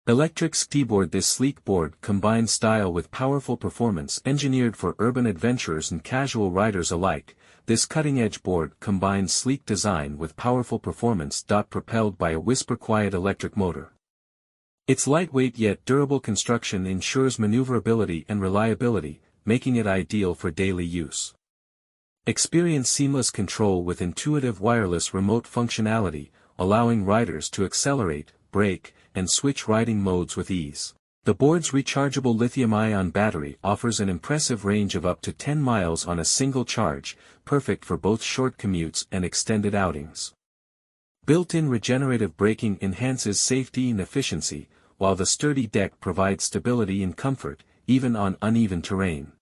Electric Skateboard. This sleek board combines style with powerful performance, engineered for urban adventurers and casual riders alike. This cutting-edge board combines sleek design with powerful performance. Propelled by a whisper-quiet electric motor. Its lightweight yet durable construction ensures maneuverability and reliability, making it ideal for daily use. Experience seamless control with intuitive wireless remote functionality, allowing riders to accelerate, brake, and switch riding modes with ease. The board's rechargeable lithium-ion battery offers an impressive range of up to 10 miles on a single charge, perfect for both short commutes and extended outings. Built-in regenerative braking enhances safety and efficiency, while the sturdy deck provides stability and comfort, even on uneven terrain.